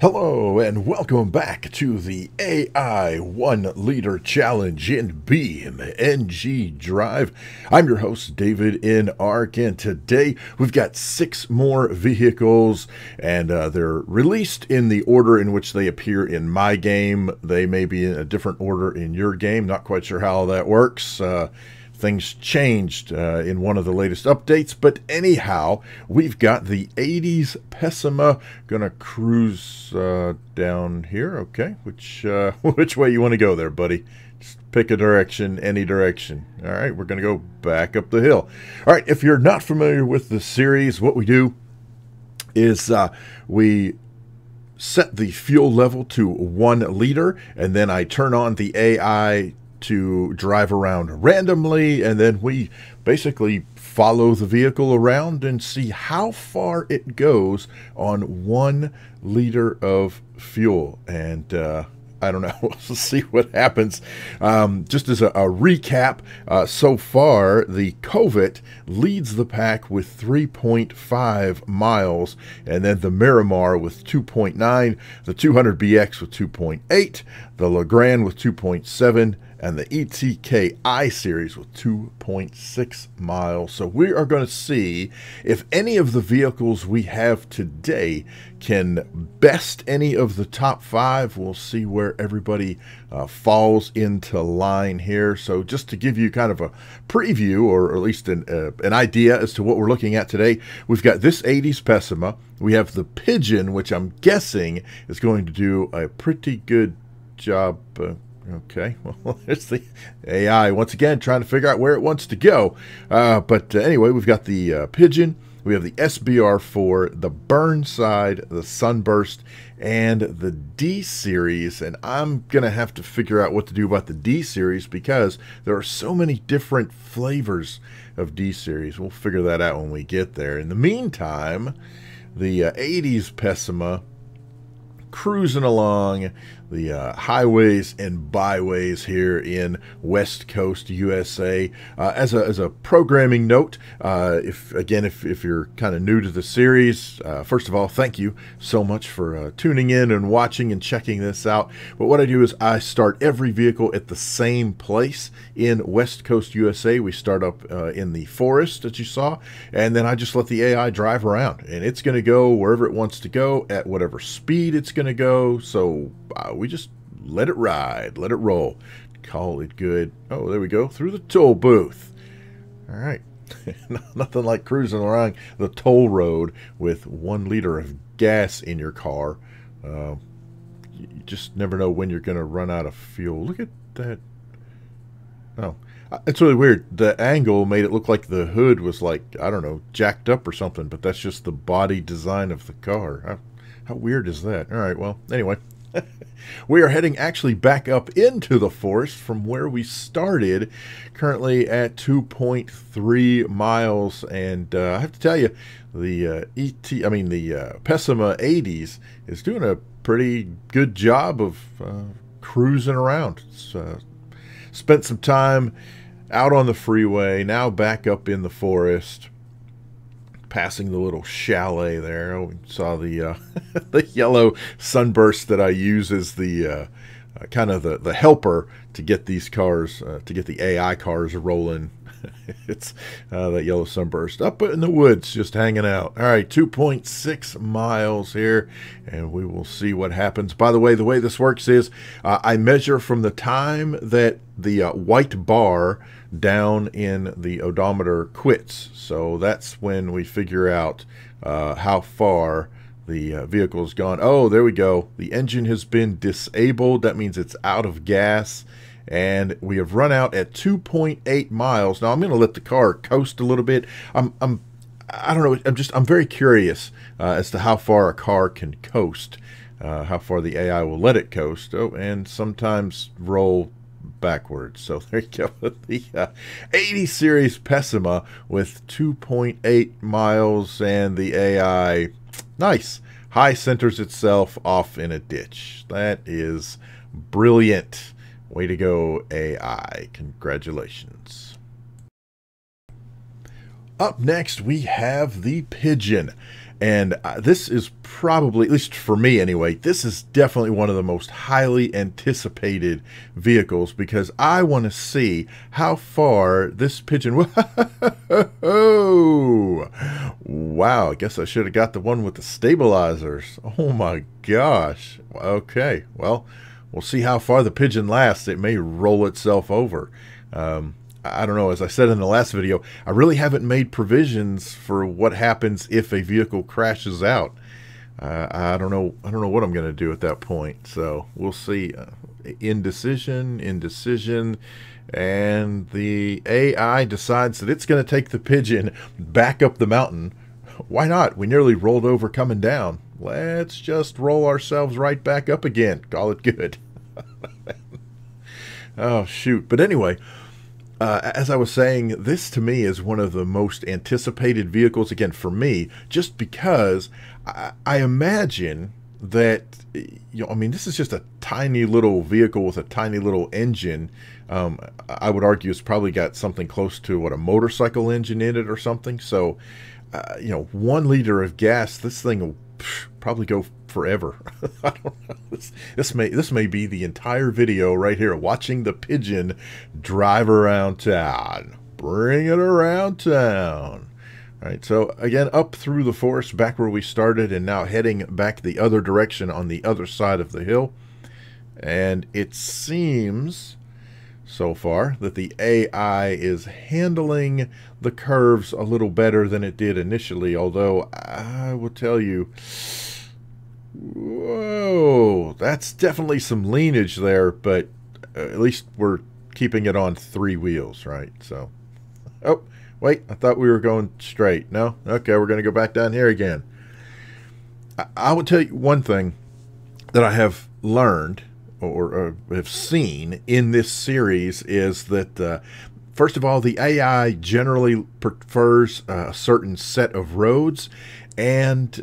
Hello and welcome back to the AI 1 Liter Challenge in BeamNG Drive. I'm your host davidinark, and today we've got 6 more vehicles, and they're released in the order in which they appear in my game. They may be in a different order in your game. Not quite sure how that works. Things changed in one of the latest updates, but anyhow, we've got the 80s Pessima. Gonna cruise down here. Okay, which way you want to go there, buddy? Just pick a direction, any direction. All right, we're gonna go back up the hill. All right, if you're not familiar with the series, what we do is we set the fuel level to 1 liter, and then I turn on the AI to drive around randomly, and then we basically follow the vehicle around and see how far it goes on 1 liter of fuel. And I don't know, we'll see what happens. Just as a recap, so far the Covet leads the pack with 3.5 miles, and then the Miramar with 2.9, the 200BX with 2.8, the Legrand with 2.7, and the ETKI series with 2.6 miles. So we are going to see if any of the vehicles we have today can best any of the top 5. We'll see where everybody falls into line here. So just to give you kind of a preview, or at least an idea as to what we're looking at today, we've got this 80s Pessima. We have the Pigeon, which I'm guessing is going to do a pretty good job. Okay, well, there's the AI once again trying to figure out where it wants to go. But anyway, we've got the Pigeon, we have the SBR4, the Burnside, the Sunburst, and the D series. And I'm going to have to figure out what to do about the D series because there are so many different flavors of D series. We'll figure that out when we get there. In the meantime, the 80s Pessima cruising along the highways and byways here in West Coast USA. As a programming note, if you're kind of new to the series, first of all, thank you so much for tuning in and watching and checking this out. But what I do is I start every vehicle at the same place in West Coast USA. We start up in the forest that you saw, and then I just let the AI drive around, and it's going to go wherever it wants to go at whatever speed it's going to go. So we just let it ride, let it roll, call it good. Oh, there we go, through the toll booth. All right. Nothing like cruising around the toll road with 1 liter of gas in your car. You just never know when you're going to run out of fuel. Look at that. Oh, it's really weird. The angle made it look like the hood was, like, I don't know, jacked up or something, but that's just the body design of the car. How weird is that? All right, well, anyway. We are heading actually back up into the forest from where we started, currently at 2.3 miles. And I have to tell you, the Pessima 80s is doing a pretty good job of cruising around. It's, spent some time out on the freeway, now back up in the forest, passing the little chalet there. We saw the the yellow Sunburst that I use as the kind of the helper to get these cars, to get the AI cars rolling. It's that yellow Sunburst up in the woods just hanging out. All right, 2.6 miles here, and we will see what happens. By the way this works is I measure from the time that the white bar down in the odometer quits. So that's when we figure out how far the vehicle has gone. Oh, there we go. The engine has been disabled. That means it's out of gas. And we have run out at 2.8 miles. Now I'm going to let the car coast a little bit. I don't know. I'm very curious as to how far a car can coast, how far the AI will let it coast. Oh, and sometimes roll backwards. So there you go, the 80 series Pessima with 2.8 miles, and the AI, nice, high centers itself off in a ditch. That is brilliant. Way to go, AI. Congratulations. Up next, we have the Pigeon. And this is probably, at least for me anyway, this is definitely one of the most highly anticipated vehicles because I want to see how far this Pigeon will. Oh, wow, I guess I should have got the one with the stabilizers. Oh my gosh. Okay, well, we'll see how far the Pigeon lasts. It may roll itself over. I don't know, as I said in the last video, I really haven't made provisions for what happens if a vehicle crashes out. I don't know what I'm going to do at that point. So we'll see. Indecision, and the AI decides that it's going to take the Pigeon back up the mountain. Why not? We nearly rolled over coming down. Let's just roll ourselves right back up again. Call it good. Oh, shoot. But anyway, as I was saying, this to me is one of the most anticipated vehicles, again, for me, just because I imagine that, I mean, this is just a tiny little vehicle with a tiny little engine. I would argue it's probably got something close to, what, a motorcycle engine in it or something. So, 1 liter of gas, this thing will probably go forever. I don't know. This may be the entire video right here, watching the Pigeon drive around town. Bring it around town. All right, so again, up through the forest, back where we started, and now heading back the other direction on the other side of the hill. And it seems so far that the AI is handling the curves a little better than it did initially, although I will tell you, whoa, that's definitely some leanage there, but at least we're keeping it on 3 wheels, right? So, oh, wait, I thought we were going straight. No? Okay, we're going to go back down here again. I will tell you one thing that I have learned or have seen in this series is that, first of all, the AI generally prefers a certain set of roads, and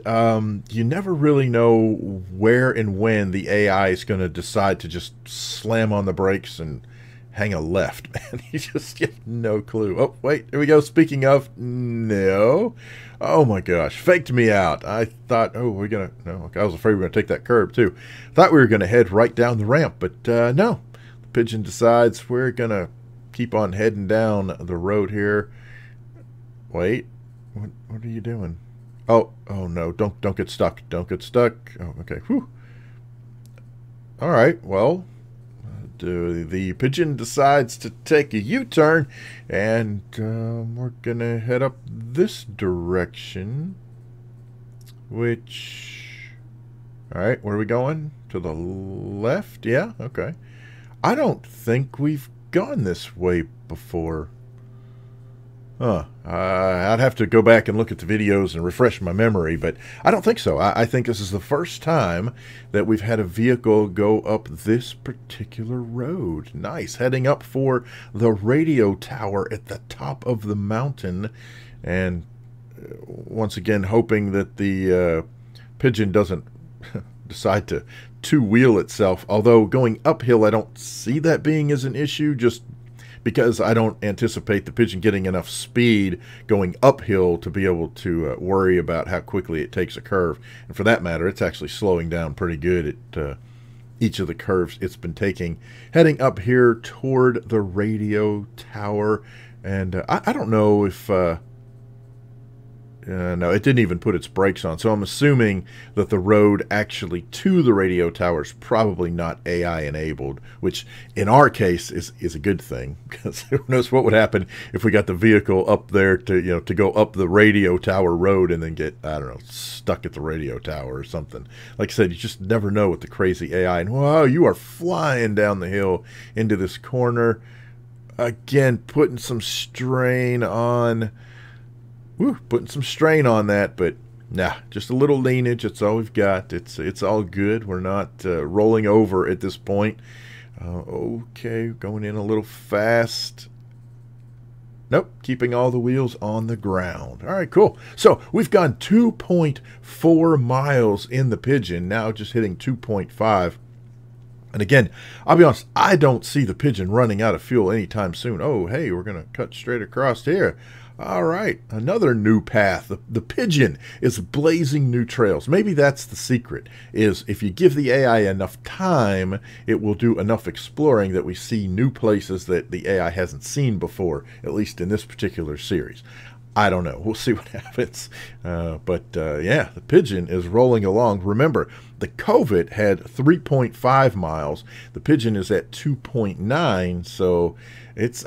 you never really know where and when the AI is going to decide to just slam on the brakes and hang a left. Man, you just get no clue. Oh, wait, here we go. Speaking of, no. Oh my gosh, faked me out. I thought, oh, we're going to, no, I was afraid we were going to take that curb too. Thought we were going to head right down the ramp, but no. The Pigeon decides we're going to keep on heading down the road here. Wait, what are you doing? Oh no, don't get stuck. Don't get stuck. Oh, okay. Whew. All right, well, the Pigeon decides to take a U-turn, and we're gonna head up this direction, which, all right, where are we going? To the left? Yeah, okay. I don't think we've gone this way before. Huh. I'd have to go back and look at the videos and refresh my memory, but I don't think so. I think this is the first time that we've had a vehicle go up this particular road. Nice. Heading up for the radio tower at the top of the mountain, and once again hoping that the Pigeon doesn't decide to two-wheel itself, although going uphill I don't see that being as an issue, just because I don't anticipate the Pigeon getting enough speed going uphill to be able to worry about how quickly it takes a curve. And for that matter, it's actually slowing down pretty good at each of the curves it's been taking. Heading up here toward the radio tower. And I don't know if... no, it didn't even put its brakes on, so I'm assuming that the road actually to the radio tower is probably not AI enabled, which in our case is a good thing, because who knows what would happen if we got the vehicle up there to to go up the radio tower road and then get, I don't know, stuck at the radio tower or something. Like I said, you just never know with the crazy AI. And wow, you are flying down the hill into this corner again, putting some strain on. Putting some strain on that, but nah, just a little leanage. It's all we've got. It's all good. We're not rolling over at this point. Okay, going in a little fast. Nope, keeping all the wheels on the ground. All right, cool. So we've gone 2.4 miles in the Pigeon, now just hitting 2.5. And again, I'll be honest, I don't see the Pigeon running out of fuel anytime soon. Oh, hey, we're going to cut straight across here. All right, another new path. The Pigeon is blazing new trails. Maybe that's the secret, is if you give the AI enough time, it will do enough exploring that we see new places that the AI hasn't seen before, at least in this particular series. I don't know. We'll see what happens. Yeah, the Pigeon is rolling along. Remember, the Covet had 3.5 miles. The Pigeon is at 2.9, so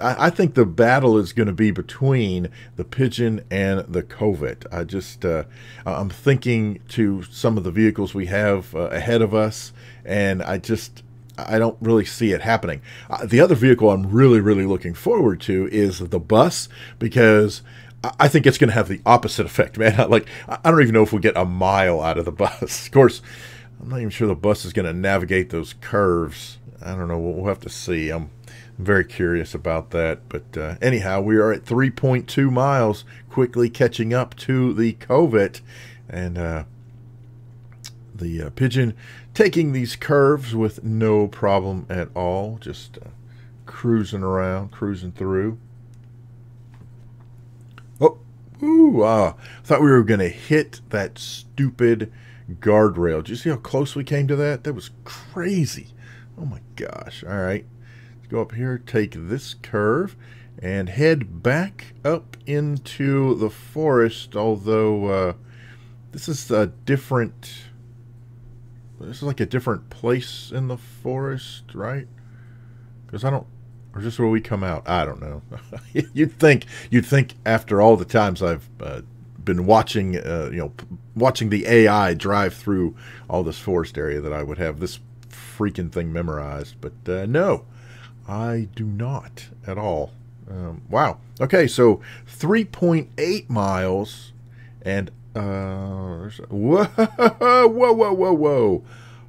I think the battle is going to be between the Pigeon and the Covet. I'm thinking to some of the vehicles we have ahead of us, and I don't really see it happening. The other vehicle I'm really looking forward to is the bus, because I think it's going to have the opposite effect, man. I don't even know if we get a mile out of the bus. Of course, I'm not even sure the bus is going to navigate those curves. I don't know. We'll have to see. I'm very curious about that. But anyhow, we are at 3.2 miles, quickly catching up to the Covet. And the Pigeon taking these curves with no problem at all. Just cruising around, cruising through. I thought we were going to hit that stupid guardrail. Did you see how close we came to that? That was crazy. Oh my gosh. All right. Let's go up here, take this curve, and head back up into the forest, although this is a different... This is like a different place in the forest, right? Because I don't... Or just where we come out. I don't know. You'd think after all the times I've been watching, watching the AI drive through all this forest area, that I would have this freaking thing memorized. But no, I do not at all. Wow. Okay, so 3.8 miles, and whoa.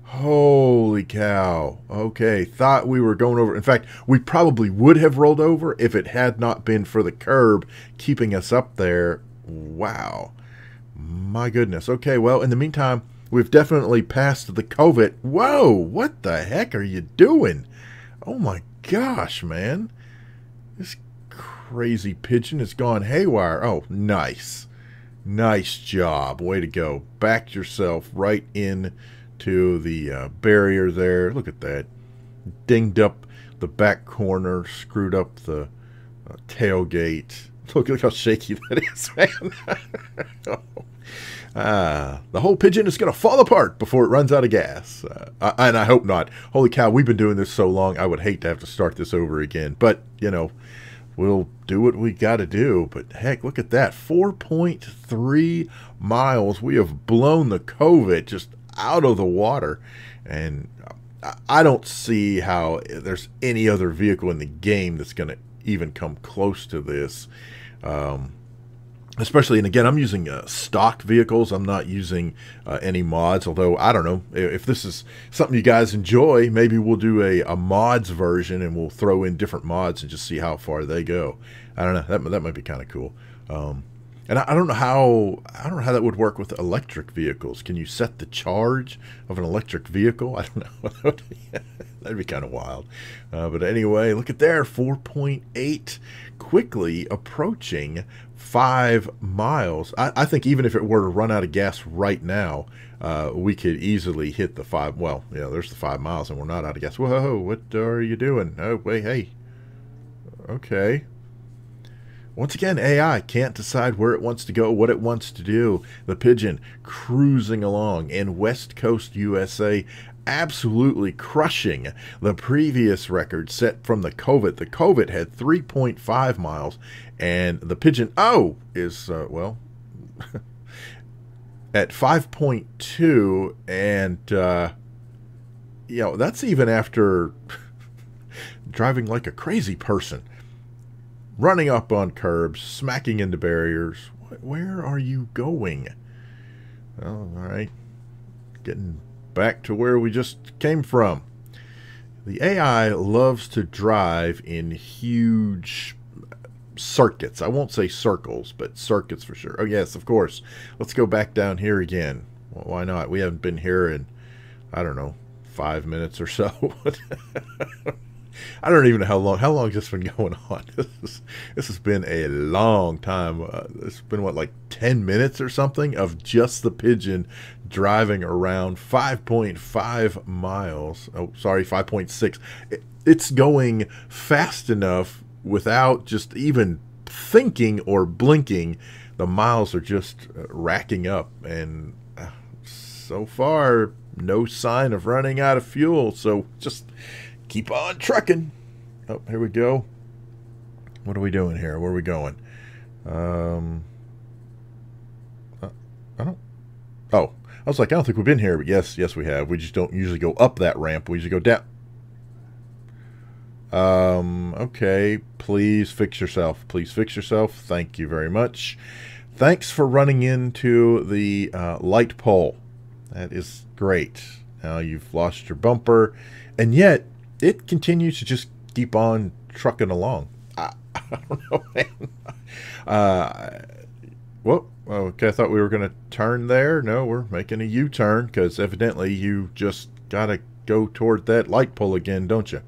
Holy cow. Okay, thought we were going over. In fact, we probably would have rolled over if it had not been for the curb keeping us up there. Wow. My goodness. Okay, well, in the meantime, we've definitely passed the Covet. Whoa, what the heck are you doing? Oh my gosh, man. This crazy Pigeon has gone haywire. Oh, nice. Nice job. Way to go. Backed yourself right in to the barrier there. Look at that. Dinged up the back corner, screwed up the tailgate. Look how shaky that is, man. The whole Pigeon is going to fall apart before it runs out of gas. And I hope not. Holy cow, we've been doing this so long, I would hate to have to start this over again. But, we'll do what we got to do. But heck, look at that. 4.3 miles. We have blown the Covet just out of the water, and I don't see how there's any other vehicle in the game that's going to even come close to this. Especially, and again, I'm using stock vehicles. I'm not using any mods, although I don't know if this is something you guys enjoy. Maybe we'll do a mods version, and we'll throw in different mods and just see how far they go. I don't know. That might be kind of cool. And I don't know how that would work with electric vehicles. Can you set the charge of an electric vehicle? I don't know. That'd be kind of wild. But anyway, look at there, 4.8, quickly approaching 5 miles. I think even if it were to run out of gas right now, we could easily hit the 5. Well, yeah, there's the 5 miles, and we're not out of gas. Whoa, what are you doing? Oh, wait, hey. Okay. Once again, AI can't decide where it wants to go, what it wants to do. The Pigeon cruising along in West Coast USA, absolutely crushing the previous record set from the Covet. The Covet had 3.5 miles, and the Pigeon, is, well, at 5.2, and, that's even after driving like a crazy person. Running up on curbs, smacking into barriers. Where are you going? Oh, all right. Getting back to where we just came from. The AI loves to drive in huge circuits. I won't say circles, but circuits for sure. Oh, yes, of course. Let's go back down here again. Well, why not? We haven't been here in, I don't know, 5 minutes or so. I don't even know how long. How long has this been going on? This has been a long time. It's been what, like 10 minutes or something of just the Pigeon driving around 5.5 miles. Oh, sorry, 5.6. It's going fast enough without just even thinking or blinking. The miles are just racking up, and so far, no sign of running out of fuel. So just keep on trucking. Oh, here we go. What are we doing here? Where are we going? I don't. Oh, I was like, I don't think we've been here, but yes, we have. We just don't usually go up that ramp. We usually go down. Okay, please fix yourself. Please fix yourself. Thank you very much. Thanks for running into the light pole. That is great. Now you've lost your bumper, and yet it continues to just keep on trucking along. I don't know, man. Well, okay, I thought we were going to turn there. No, we're making a U-turn because evidently you just got to go toward that light pole again, don't you?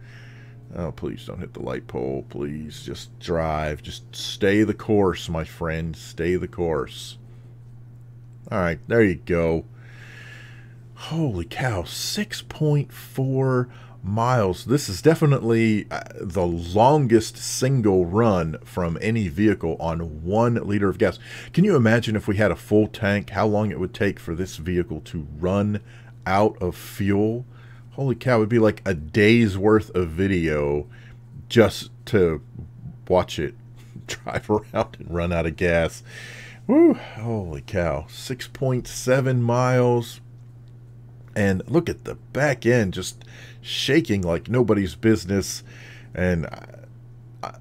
Oh, please don't hit the light pole. Please just drive. Just stay the course, my friend. Stay the course. All right, there you go. Holy cow, 6.4 miles. This is definitely the longest single run from any vehicle on 1 liter of gas. Can you imagine if we had a full tank, how long it would take for this vehicle to run out of fuel? Holy cow, it would be like a day's worth of video just to watch it drive around and run out of gas. Woo, holy cow, 6.7 miles. And look at the back end just shaking like nobody's business. And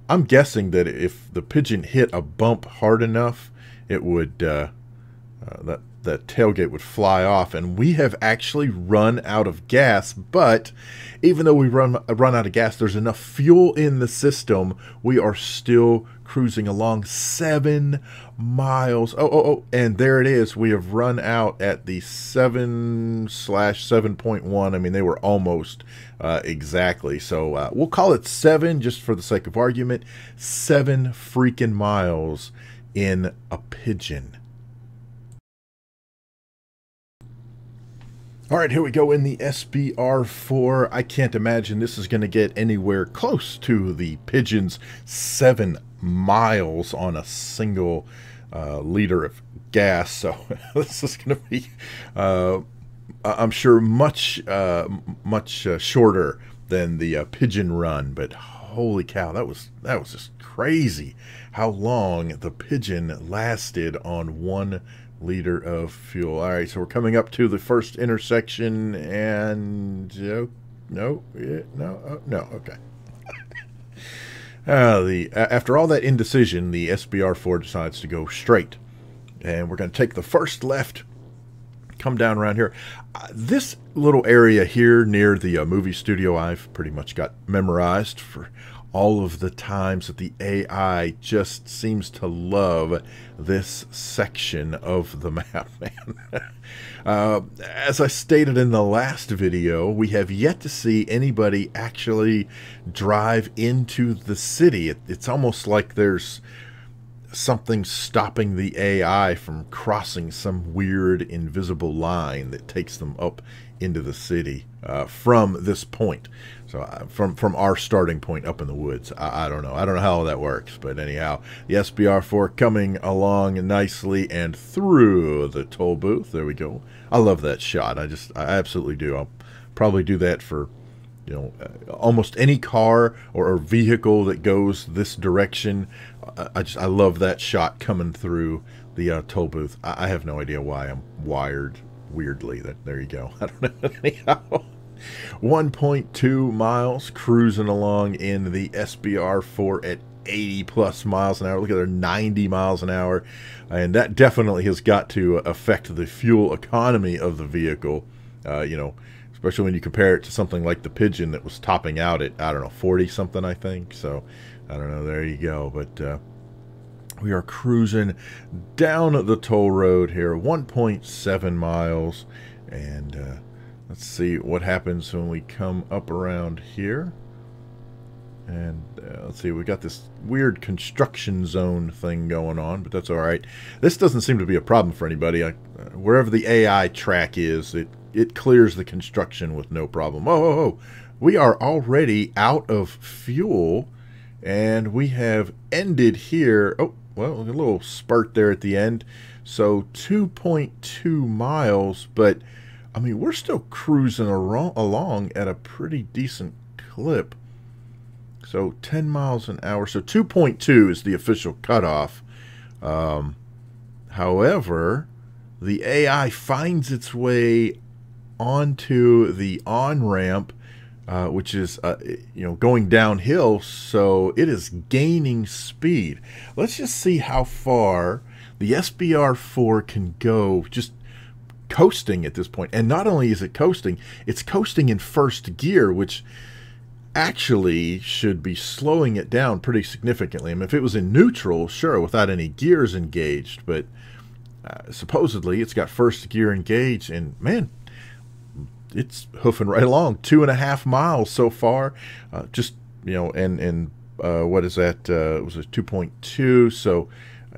I'm guessing that if the Pigeon hit a bump hard enough, it would that tailgate would fly off. And we have actually run out of gas, but even though we run out of gas, there's enough fuel in the system. We are still cruising along 7 miles. Oh, and there it is. We have run out at the 7/7.1. I mean, they were almost exactly. So we'll call it 7 just for the sake of argument. 7 freaking miles in a Pigeon. All right, here we go in the SBR4. I can't imagine this is going to get anywhere close to the Pigeon's 7 miles on a single liter of gas. So this is going to be, I'm sure, much shorter than the Pigeon run. But holy cow, that was just crazy how long the Pigeon lasted on 1 liter of fuel. All right, so we're coming up to the first intersection, and no, okay. After all that indecision, the SBR4 decides to go straight, and we're going to take the first left, come down around here. This little area here near the movie studio, I've pretty much got memorized for all of the times that the AI just seems to love this section of the map, man. As I stated in the last video, we have yet to see anybody actually drive into the city. It's almost like there's something stopping the AI from crossing some weird invisible line that takes them up into the city from this point. So from our starting point up in the woods. I don't know. I don't know how that works, but anyhow, the SBR4 coming along nicely and through the toll booth. There we go. I love that shot. I absolutely do. I'll probably do that for, you know, almost any car or vehicle that goes this direction. I love that shot coming through the toll booth. I have no idea why I'm wired weirdly. There you go. I don't know. Anyhow, 1.2 miles cruising along in the SBR4 at 80 plus miles an hour. Look at there, 90 miles an hour, and that definitely has got to affect the fuel economy of the vehicle. You know, especially when you compare it to something like the Pigeon that was topping out at, I don't know, 40 something, I think. So I don't know. There you go. But we are cruising down the toll road here, 1.7 miles, and let's see what happens when we come up around here. And let's see, we got this weird construction zone thing going on, but that's all right. This doesn't seem to be a problem for anybody. Wherever the AI track is, it clears the construction with no problem. Oh, we are already out of fuel, and we have ended here. Oh, well, a little spurt there at the end. So 2.2 miles, but I mean, we're still cruising along at a pretty decent clip. So 10 miles an hour. So 2.2 is the official cutoff. However, the AI finds its way onto the on-ramp, which is going downhill, so it is gaining speed. Let's just see how far the SBR4 can go just coasting at this point. And not only is it coasting, it's coasting in first gear, which actually should be slowing it down pretty significantly. I mean, if it was in neutral, sure, without any gears engaged, but supposedly it's got first gear engaged, and man, it's hoofing right along. 2.5 miles so far. Just, and what is that? It was a 2.2. So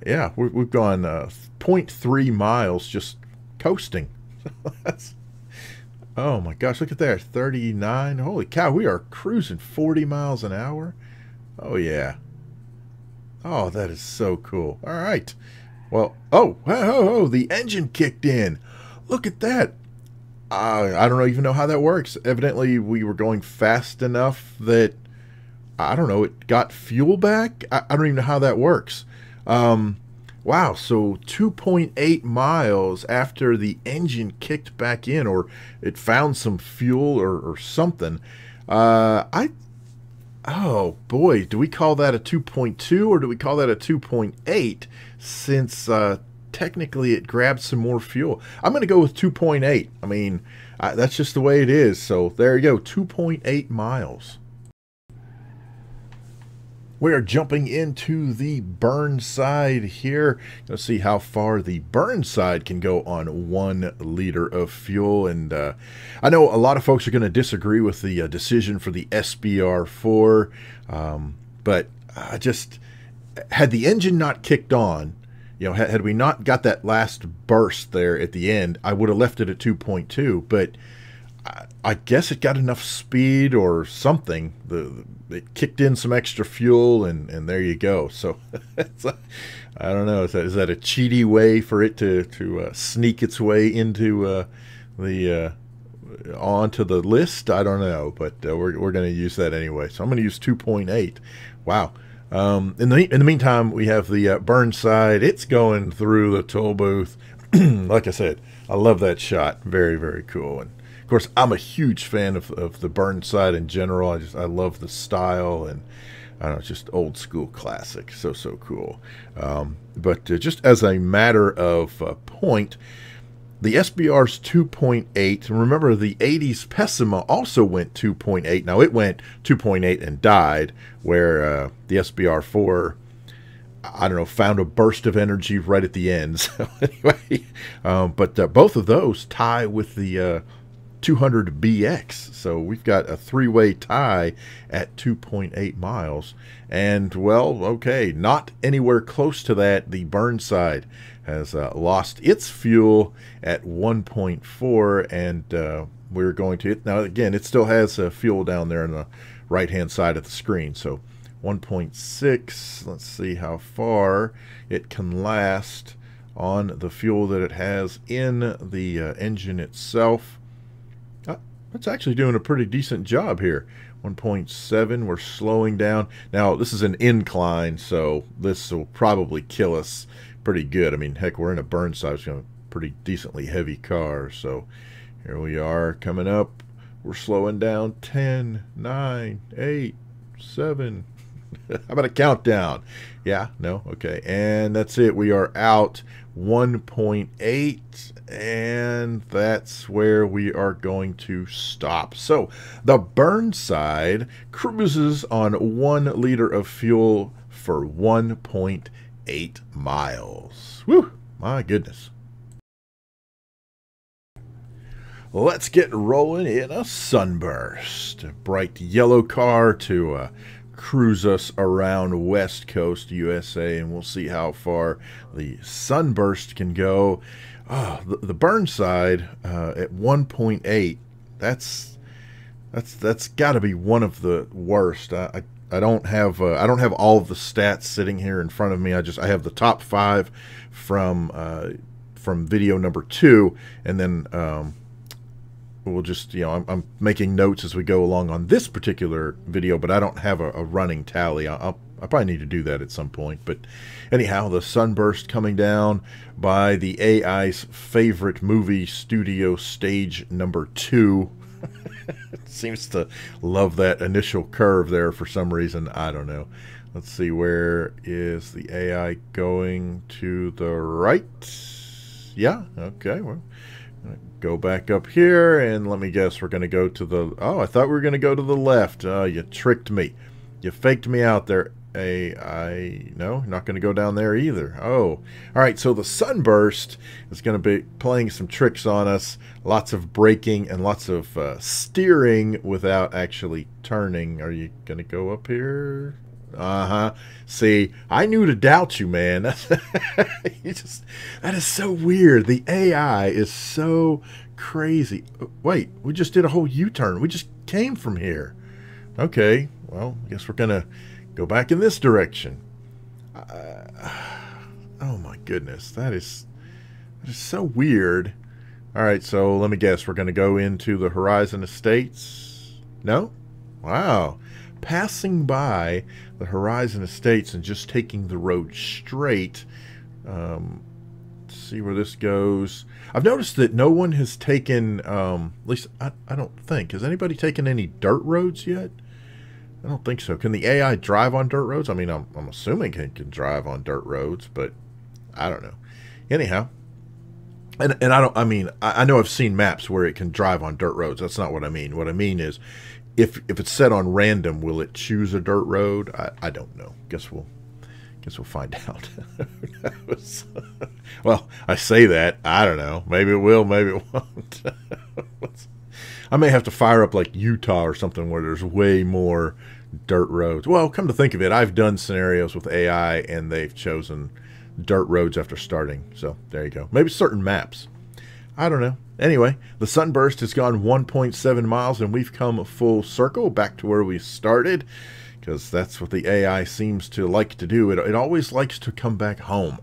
yeah, we've gone 0.3 miles just coasting. That's, oh my gosh, look at that, 39. Holy cow, we are cruising 40 miles an hour. Oh yeah. Oh, that is so cool. All right. Well, oh, the engine kicked in. Look at that. I don't even know how that works. Evidently, we were going fast enough that, I don't know, it got fuel back? I don't even know how that works. Wow, so 2.8 miles after the engine kicked back in, or it found some fuel or something. Oh boy, do we call that a 2.2 or do we call that a 2.8 since technically it grabbed some more fuel? I'm going to go with 2.8. I mean, that's just the way it is. So there you go, 2.8 miles. We are jumping into the Burnside here. Let's see how far the Burnside can go on 1 liter of fuel. And I know a lot of folks are going to disagree with the decision for the SBR4, but I just, had the engine not kicked on, had we not got that last burst there at the end, I would have left it at 2.2, but I guess it got enough speed or something. It kicked in some extra fuel, and there you go. So I don't know. Is that a cheaty way for it to sneak its way into onto the list? I don't know, but we're going to use that anyway. So I'm going to use 2.8. Wow. In the meantime, we have the Burnside. It's going through the toll booth. Like I said, I love that shot. Very, very cool. And of course, I'm a huge fan of the Burnside in general. I love the style, and I don't know, it's just old school classic. So cool. But just as a matter of point, the SBR's 2.8. Remember, the 80s Pessima also went 2.8. Now, it went 2.8 and died, where the SBR4, I don't know, found a burst of energy right at the end. So anyway, but both of those tie with the 200BX. So we've got a 3-way tie at 2.8 miles. And, well, okay, not anywhere close to that. The Burnside has lost its fuel at 1.4, and we're going to, now again, it still has fuel down there on the right-hand side of the screen. So 1.6, let's see how far it can last on the fuel that it has in the engine itself. It's actually doing a pretty decent job here. 1.7, we're slowing down. Now, this is an incline, so this will probably kill us pretty good. I mean, heck, we're in a Burnside, it's a pretty decently heavy car. So here we are coming up. We're slowing down. 10, 9, 8, 7. How about a countdown? Yeah, no, okay. And that's it. We are out 1.8, and that's where we are going to stop. So the Burnside cruises on 1 liter of fuel for 1.8 miles. Woo, my goodness. Let's get rolling in a Sunburst. A bright yellow car to cruise us around West Coast USA, and we'll see how far the Sunburst can go. Oh, the Burnside at 1.8. That's got to be one of the worst. I don't have all of the stats sitting here in front of me. I have the top 5 from video number 2, and then we'll just, I'm making notes as we go along on this particular video, but I don't have a running tally. I probably need to do that at some point. But anyhow, the Sunburst coming down by the AI's favorite movie studio, stage number 2. Seems to love that initial curve there for some reason. I don't know. Let's see, where is the AI going? To the right? Yeah, okay. Well, go back up here, and let me guess, we're going to go to the... Oh, I thought we were going to go to the left. You tricked me. You faked me out there. AI... No, not going to go down there either. Oh, all right, so the Sunburst is going to be playing some tricks on us. Lots of braking and lots of steering without actually turning. Are you going to go up here? Uh-huh. See, I knew to doubt you, man. That is so weird. The AI is so crazy. Wait, we just did a whole U-turn. We just came from here. Okay, well, I guess we're gonna go back in this direction. Oh my goodness, that is so weird. All right, so let me guess, we're gonna go into the Horizon Estates. No? Wow. Passing by the Horizon Estates and just taking the road straight. Let's see where this goes. I've noticed that no one has taken, at least I don't think. Has anybody taken any dirt roads yet? I don't think so. Can the AI drive on dirt roads? I mean, I'm assuming it can drive on dirt roads, but I don't know. Anyhow, and I know I've seen maps where it can drive on dirt roads. That's not what I mean. What I mean is, if it's set on random, will it choose a dirt road? I don't know. Guess we'll find out. Well, I say that. I don't know. Maybe it will, maybe it won't. I may have to fire up like Utah or something where there's way more dirt roads. Well, come to think of it, I've done scenarios with AI and they've chosen dirt roads after starting. So there you go. Maybe certain maps. I don't know. Anyway, the Sunburst has gone 1.7 miles and we've come full circle back to where we started, because that's what the AI seems to like to do. It always likes to come back home,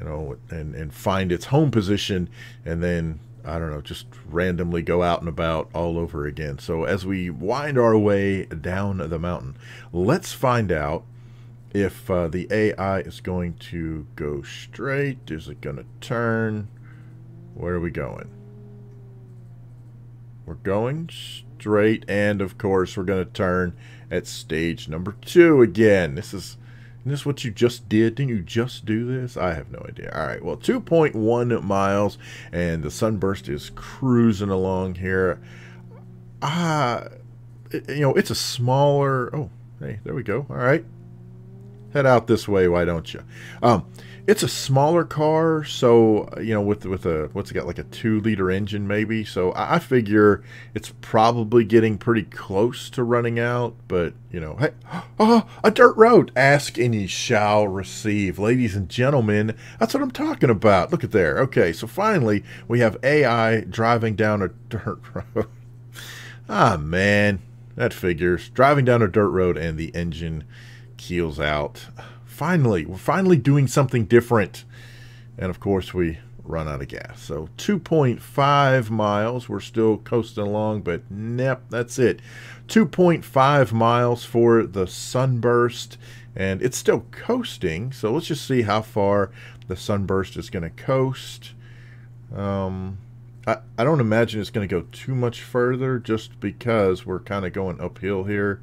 and find its home position, and then, I don't know, just randomly go out and about all over again. So as we wind our way down the mountain, let's find out if the AI is going to go straight. Is it going to turn? Where are we going? We're going straight, and of course we're going to turn at stage number 2 again. Isn't this what you just did? Didn't you just do this? I have no idea. All right, well, 2.1 miles, and the Sunburst is cruising along here. It's a smaller... Oh, hey, there we go. All right. Head out this way, why don't you? It's a smaller car, so, with a, what's it got, like a 2-liter engine maybe, so I figure it's probably getting pretty close to running out, but, hey, a dirt road! Ask and ye shall receive. Ladies and gentlemen, that's what I'm talking about. Look at there. Okay, so finally, we have AI driving down a dirt road. Ah, man, that figures. Driving down a dirt road and the engine keels out. Finally, we're finally doing something different. And of course we run out of gas. So 2.5 miles, we're still coasting along, but nope, that's it. 2.5 miles for the Sunburst, and it's still coasting. So let's just see how far the Sunburst is going to coast. I don't imagine it's going to go too much further, just because we're kind of going uphill here.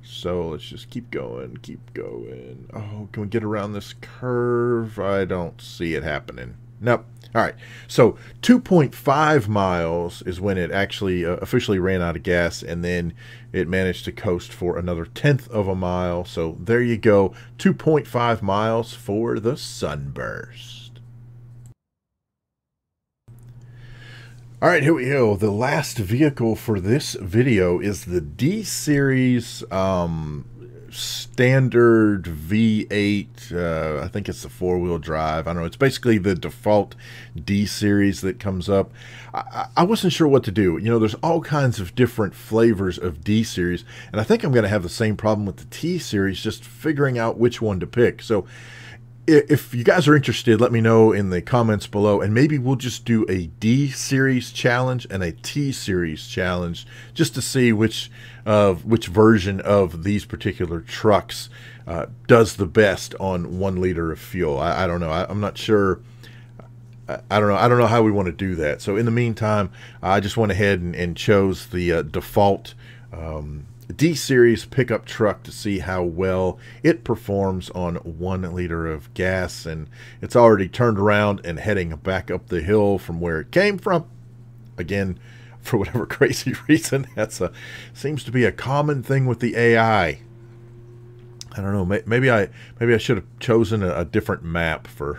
So let's just keep going, keep going. Oh, can we get around this curve? I don't see it happening. Nope. All right. So 2.5 miles is when it actually officially ran out of gas, and then it managed to coast for another 1/10 of a mile. So there you go. 2.5 miles for the Sunburst. All right, here we go. The last vehicle for this video is the D-Series standard V8. I think it's the 4-wheel drive. I don't know. It's basically the default D series that comes up. I wasn't sure what to do. You know, there's all kinds of different flavors of D series, and I think I'm going to have the same problem with the T series, just figuring out which one to pick. So if you guys are interested, let me know in the comments below, and maybe we'll just do a D series challenge and a T series challenge just to see which version of these particular trucks does the best on 1 liter of fuel. I don't know. I'm not sure. I don't know how we want to do that. So in the meantime, I just went ahead and chose the default D series pickup truck to see how well it performs on 1 liter of gas, and it's already turned around and heading back up the hill from where it came from. Again, for whatever crazy reason, seems to be a common thing with the AI. I don't know. Maybe I should have chosen a different map for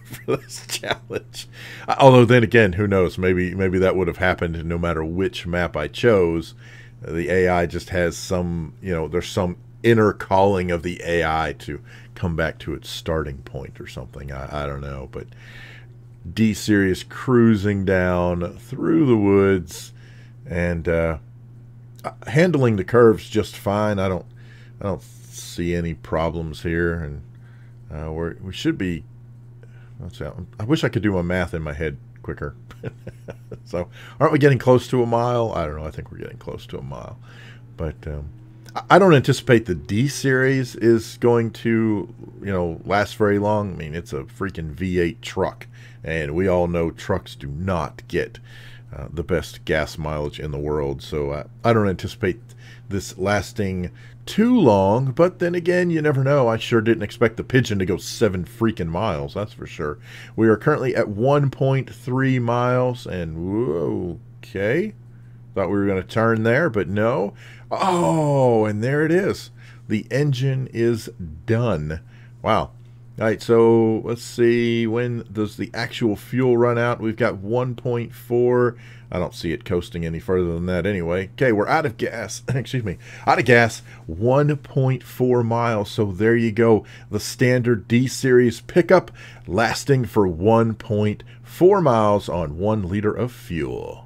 for this challenge. Although then again, who knows? Maybe that would have happened no matter which map I chose. The AI just has some, you know, there's some inner calling of the AI to come back to its starting point or something. I don't know, but D series cruising down through the woods and handling the curves just fine. I don't see any problems here, and we should be. Let's see, I wish I could do my math in my head quicker. So aren't we getting close to a mile? I don't know. I think we're getting close to a mile, but I don't anticipate the D series is going to, you know, last very long. I mean, it's a freaking V8 truck, and we all know trucks do not get the best gas mileage in the world. So I don't anticipate this lasting too long, but then again, you never know. I sure didn't expect the Pigeon to go 7 freaking miles, that's for sure. We are currently at 1.3 miles, and whoa, okay. Thought we were going to turn there, but no. Oh, and there it is. The engine is done. Wow. All right, so let's see, when does the actual fuel run out? We've got 1.4. I don't see it coasting any further than that anyway. Okay, we're out of gas. Excuse me. Out of gas, 1.4 miles. So there you go. The standard D series pickup lasting for 1.4 miles on 1 liter of fuel.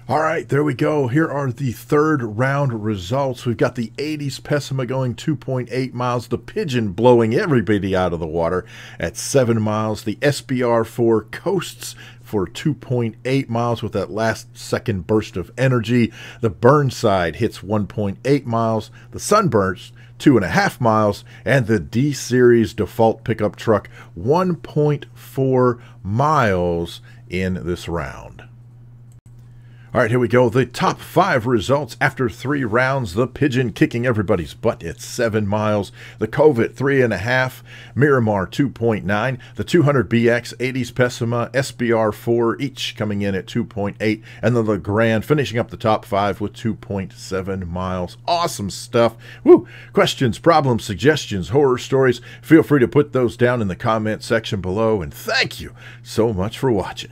All right, there we go. Here are the third round results. We've got the 80s Pessima going 2.8 miles. The Pigeon blowing everybody out of the water at 7 miles. The SBR4 coasts for 2.8 miles with that last second burst of energy. The Burnside hits 1.8 miles. The Sunburst 2.5 miles, and the D series default pickup truck 1.4 miles in this round. All right, here we go. The top 5 results after 3 rounds. The Pigeon kicking everybody's butt at 7 miles. The Covet 3.5. Miramar 2.9. The 200BX, 80s Pessima, SBR4 each coming in at 2.8. And the LeGrand finishing up the top 5 with 2.7 miles. Awesome stuff. Woo! Questions, problems, suggestions, horror stories. Feel free to put those down in the comment section below. And thank you so much for watching.